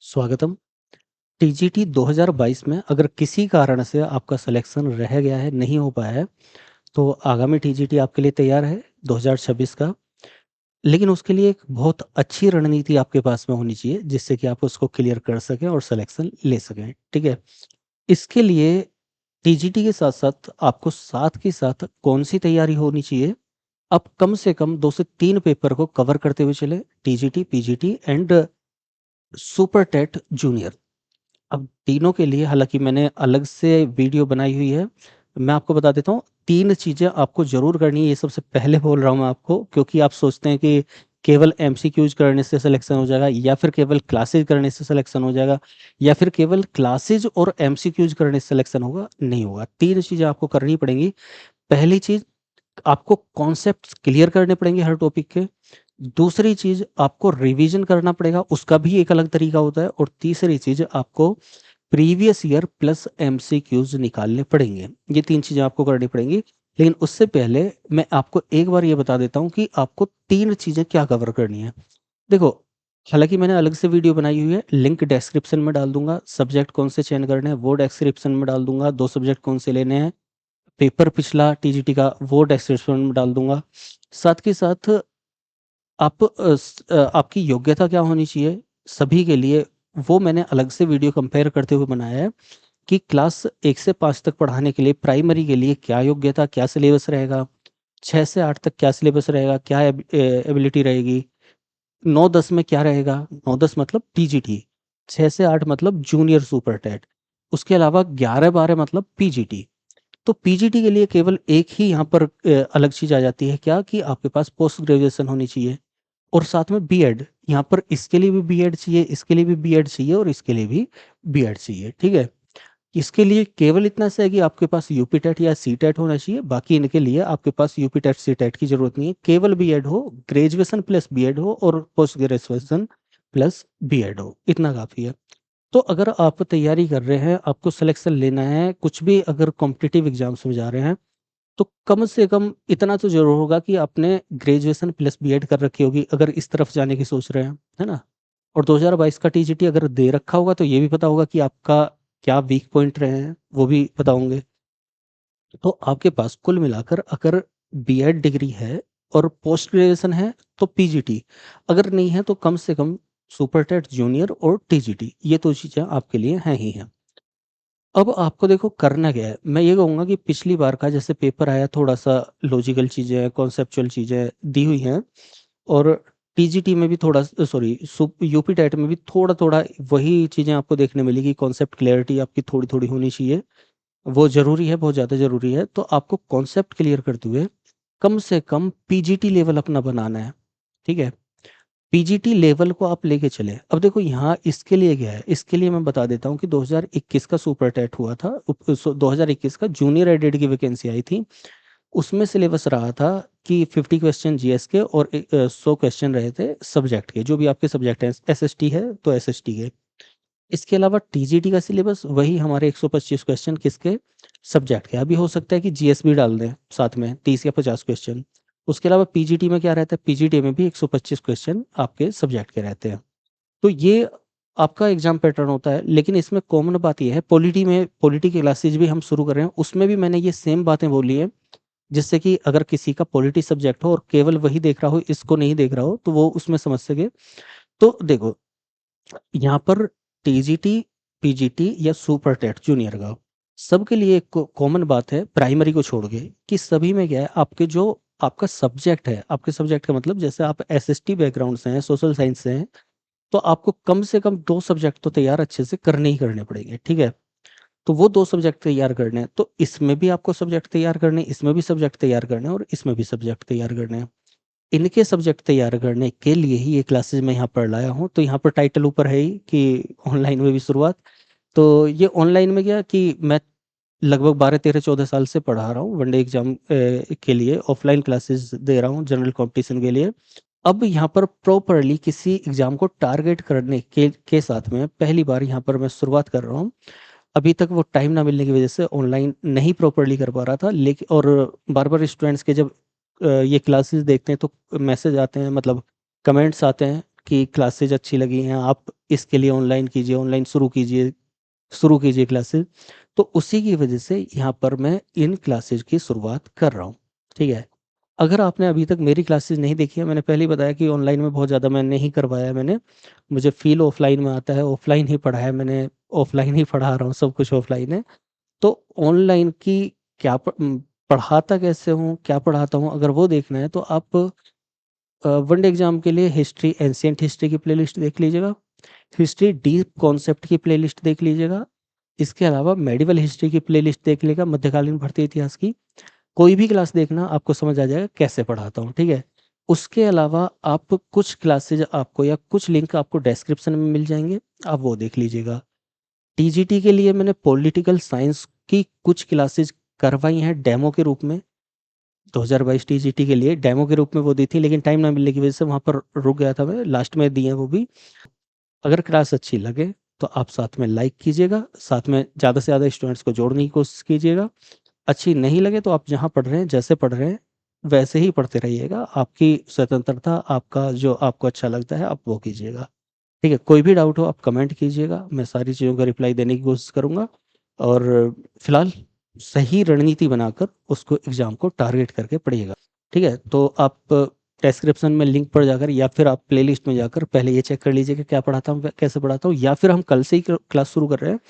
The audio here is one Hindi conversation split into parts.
स्वागतम। टीजीटी 2022 में अगर किसी कारण से आपका सिलेक्शन रह गया है, नहीं हो पाया है, तो आगामी टीजीटी आपके लिए तैयार है 2026 का। लेकिन उसके लिए एक बहुत अच्छी रणनीति आपके पास में होनी चाहिए, जिससे कि आप उसको क्लियर कर सकें और सिलेक्शन ले सकें, ठीक है? इसके लिए टीजीटी के साथ-साथ आपको साथ के साथ कौन-सी तैयारी होनी चाहिए? आप कम से कम 2 से 3 पेपर को कवर करते हुए चलें, TGT, PGT and super TET junior. अब तीनों के लिए हालाँकि मैंने अलग से वीडियो बनाई हुई है। मैं आपको बता देता हूँ, 3 चीज़ें आपको ज़रूर करनी है, ये सबसे पहले बोल रहा हूँ मैं आपको, क्योंकि आप सोचते हैं कि केवल एमसीक्यूज़ करने से सिलेक्शन हो जाएगा या फिर केवल क्लासेज़ करने से सिलेक्शन हो जाएगा या फिर केवल क्लासेज़ और एमसीक्यूज़ करने से सिलेक्शन होगा, नहीं होगा। 3 चीज़ें आपको करनी पड़ेंगी। पहली चीज़, आपको कॉन्सेप्ट्स क्लियर करने पड़ेंगे हर टॉपिक के। दूसरी चीज़, आपको रिवीजन करना पड़ेगा, उसका भी एक अलग तरीका होता है। और तीसरी चीज़, आपको प्रीवियस ईयर प्लस एमसीक्यूज़ निकालने पड़ेंगे। ये 3 चीज़ें आपको करनी पड़ेंगी। लेकिन उससे पहले मैं आपको एक बार ये बता देता हूँ कि आपको 3 चीज़ें क्या कवर करनी है। देखो, हालाँकि मैंने अलग से वीडियो बनाई हुई है, लिंक डिस्क्रिप्शन में डाल दूँगा। सब्जेक्ट कौन से चयन करने हैं, वो डिस्क्रिप्शन में डाल दूँगा। 2 सब्जेक्ट कौन से लेने हैं, पेपर पिछला टीजीटी का, वो डिस्क्रिप्शन में डाल दूँगा। साथ के साथ आपकी योग्यता क्या होनी चाहिए सभी के लिए, वो मैंने अलग से वीडियो कंपेयर करते हुए बनाया है कि क्लास 1 से 5 तक पढ़ाने के लिए प्राइमरी के लिए क्या योग्यता, क्या सिलेबस रहेगा, 6 से 8 तक क्या सिलेबस रहेगा, क्या एबिलिटी रहेगी, 9-10 में क्या रहेगा, 9-10 मतलब टीजीटी, 6 से 8 मतलब जूनियर सुपर टेट, उसके अलावा 11-12 मतलब पीजीटी। तो पीजीटी के लिए केवल एक ही यहाँ पर अलग चीज़ आ जाती है, क्या कि आपके पास पोस्ट ग्रेजुएशन होनी चाहिए और साथ में बीएड। यहाँ पर इसके लिए भी बीएड चाहिए, इसके लिए भी बीएड चाहिए और इसके लिए भी बीएड चाहिए, ठीक है? इसके लिए केवल इतना सा है कि आपके पास यूपी टेट या सी टेट होना चाहिए, बाकी इनके लिए आपके पास यूपी टेट, सी टेट की ज़रूरत नहीं है। केवल बीएड हो, ग्रेजुएशन प्लस बीएड हो और पोस्ट ग्रेजुएशन प्लस बीएड हो, इतना काफ़ी है। तो अगर आप तैयारी कर रहे हैं, आपको सिलेक्शन लेना है, कुछ भी अगर कॉम्पिटिटिव एग्ज़ाम्स में जा रहे हैं, तो कम से कम इतना तो ज़रूर होगा कि आपने ग्रेजुएशन प्लस बीएड कर रखी होगी, अगर इस तरफ जाने की सोच रहे हैं, है ना? और 2022 का टीजीटी अगर दे रखा होगा, तो ये भी पता होगा कि आपका क्या वीक पॉइंट रहे हैं, वो भी पता होंगे। तो आपके पास कुल मिलाकर अगर बीएड डिग्री है और पोस्ट ग्रेजुएशन है, तो पीजीटी, अगर नहीं है, तो कम से कम सुपर टेट जूनियर और टीजीटी, ये 2 चीज़ें आपके लिए हैं ही हैं। अब आपको देखो करना क्या है, मैं ये कहूँगा कि पिछली बार का जैसे पेपर आया, थोड़ा-सा लॉजिकल चीज़ें, कॉन्सेप्चुअल चीज़ें दी हुई हैं और टीजीटी में भी थोड़ा सॉरी सुप यूपी टेट में भी थोड़ा-थोड़ा वही चीज़ें आपको देखने मिलेगी, कॉन्सेप्ट क्लैरिटी आपकी थोड़ी-थोड़ी होनी चाहिए। वो ज़रूरी है, बहुत ज़्यादा ज़रूरी है। तो आपको कॉन्सेप्ट क्लियर करते हुए कम से कम पीजीटी लेवल अपना बनाना है, ठीक है? पीजीटी लेवल को आप लेके चलें। अब देखो यहाँ इसके लिए क्या है, इसके लिए मैं बता देता हूँ कि 2021 का सुपर टेट हुआ था। 2021 का जूनियर एडिड की वैकेंसी आई थी। उसमें सिलेबस रहा था कि 50 क्वेश्चन जीएस के और 100 क्वेश्चन रहे थे सब्जेक्ट के, जो भी आपके सब्जेक्ट हैं। एसएसटी है तो एसएसटी के। इसके अलावा टीजीटी का सिलेबस वही हमारे 125 क्वेश्चन किसके, सब्जेक्ट के। अभी हो सकता है कि जीएस भी डाल दें साथ में 30 या 50 क्वेश्चन। उसके अलावा पीजीटी में क्या रहता है, पीजीटी में भी 125 क्वेश्चन आपके सब्जेक्ट के रहते हैं। तो ये आपका एग्जाम पैटर्न होता है। लेकिन इसमें कॉमन बात ये है, पॉलिटी की क्लासेज भी हम शुरू कर रहे हैं, उसमें भी मैंने ये सेम बातें बोली है, जिससे कि अगर किसी का पॉलिटी सब्जेक्ट हो और केवल वही देख रहा हो, इसको नहीं देख रहा हो, तो वो उसमें समझ सके। तो देखो, यहाँ पर टीजीटी, पीजीटी या सुपर टेट जूनियर का सबके लिए एक कॉमन बात है, प्राइमरी को छोड़ के, कि सभी में क्या है, आपके जो आपका सब्जेक्ट है, आपके सब्जेक्ट का मतलब जैसे आप एसएसटी बैकग्राउंड से हैं, सोशल साइंस से हैं, तो आपको कम से कम 2 सब्जेक्ट तो तैयार अच्छे से करने ही करने पड़ेंगे, ठीक है? तो वो 2 सब्जेक्ट तैयार करने हैं, तो इसमें भी आपको सब्जेक्ट तैयार करने हैं, इसमें भी सब्जेक्ट तैयार करने हैं और इसमें भी सब्जेक्ट तैयार करने हैं। इनके सब्जेक्ट तैयार करने के लिए ही ये क्लासेस मैं यहाँ पर लाया हूँ। तो यहाँ पर टाइटल ऊपर है ही कि ऑनलाइन में भी शुरुआत। तो ये ऑनलाइन में क्या कि मैं लगभग 12, 13, 14 साल से पढ़ा रहा हूँ, वनडे एग्जाम के लिए ऑफलाइन क्लासेस दे रहा हूँ जनरल कॉम्पिटिशन के लिए। अब यहाँ पर प्रॉपरली किसी एग्जाम को टारगेट करने के साथ में पहली बार यहाँ पर मैं शुरुआत कर रहा हूँ। अभी तक वो टाइम ना मिलने की वजह से ऑनलाइन नहीं प्रॉपरली कर पा रहा था, लेकिन और बार-बार स्टूडेंट्स के जब ये क्लासेस देखते हैं तो मैसेज आते हैं, मतलब कमेंट्स आते हैं की क्लासेज अच्छी लगी हैं, आप इसके लिए ऑनलाइन कीजिए, ऑनलाइन शुरू कीजिए क्लासेज। तो उसी की वजह से यहाँ पर मैं इन क्लासेज की शुरुआत कर रहा हूँ। ठीक है। अगर आपने अभी तक मेरी क्लासेस नहीं देखी है, मैंने पहले ही बताया कि ऑनलाइन में बहुत ज़्यादा मैं नहीं करवाया है मैंने, मुझे फील ऑफलाइन में आता है, ऑफलाइन ही पढ़ा है मैंने, ऑफलाइन ही पढ़ा रहा हूँ, सब कुछ ऑफलाइन है। तो ऑनलाइन की पढ़ाता कैसे हूँ, क्या पढ़ाता हूँ, अगर वो देखना है तो आप वनडे एग्जाम के लिए हिस्ट्री, एंशियंट हिस्ट्री की प्लेलिस्ट देख लीजिएगा, हिस्ट्री डीप कॉन्सेप्ट की प्लेलिस्ट देख लीजिएगा, इसके अलावा मेडिवल हिस्ट्री की प्लेलिस्ट देख लीजिएगा, मध्यकालीन भारतीय इतिहास की। कोई भी क्लास देखना, आपको समझ आ जाएगा कैसे पढ़ाता हूँ। ठीक है। उसके अलावा आप कुछ क्लासेज आपको या कुछ लिंक आपको डिस्क्रिप्शन में मिल जाएंगे, आप वो देख लीजिएगा। टीजीटी के लिए मैंने पॉलिटिकल साइंस की कुछ क्लासेज करवाई हैं डेमो के रूप में, 2022 टीजीटी के लिए डेमो के रूप में वो दी थी, लेकिन टाइम ना मिलने की वजह से वहाँ पर रुक गया था मैं, लास्ट में दी है वो भी। अगर क्लास अच्छी लगे तो आप साथ में लाइक कीजिएगा, साथ में ज़्यादा से ज़्यादा स्टूडेंट्स को जोड़ने की कोशिश कीजिएगा। अच्छी नहीं लगे तो आप जहाँ पढ़ रहे हैं, जैसे पढ़ रहे हैं वैसे ही पढ़ते रहिएगा, आपकी स्वतंत्रता, आपका जो आपको अच्छा लगता है आप वो कीजिएगा। ठीक है। कोई भी डाउट हो आप कमेंट कीजिएगा, मैं सारी चीज़ों का रिप्लाई देने की कोशिश करूँगा। और फिलहाल सही रणनीति बनाकर उसको एग्ज़ाम को टारगेट करके पढ़िएगा। ठीक है। तो आप डिस्क्रिप्शन में लिंक पर जाकर या फिर आप प्लेलिस्ट में जाकर पहले ये चेक कर लीजिए कि क्या पढ़ाता हूँ, कैसे पढ़ाता हूँ, या फिर हम कल से ही क्लास शुरू कर रहे हैं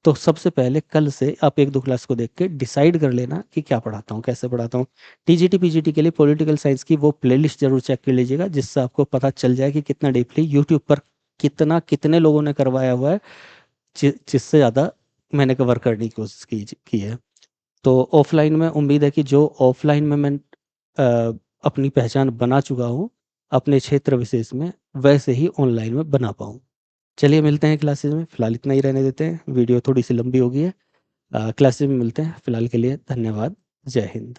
तो सबसे पहले कल से आप एक दो क्लास को देख के डिसाइड कर लेना कि क्या पढ़ाता हूँ, कैसे पढ़ाता हूँ। टीजीटी पीजीटी के लिए पॉलिटिकल साइंस की वो प्लेलिस्ट जरूर चेक कर लीजिएगा, जिससे आपको पता चल जाए कि कितना डीपली यूट्यूब पर कितने लोगों ने करवाया हुआ है, जिससे ज़्यादा मैंने कवर करने की कोशिश की है। तो ऑफलाइन में उम्मीद है कि जो ऑफलाइन में मैं अपनी पहचान बना चुका हूँ अपने क्षेत्र विशेष में, वैसे ही ऑनलाइन में बना पाऊँ। चलिए मिलते हैं क्लासेस में, फिलहाल इतना ही रहने देते हैं, वीडियो थोड़ी सी लंबी हो गई है। क्लासेस में मिलते हैं, फिलहाल के लिए धन्यवाद। जय हिंद।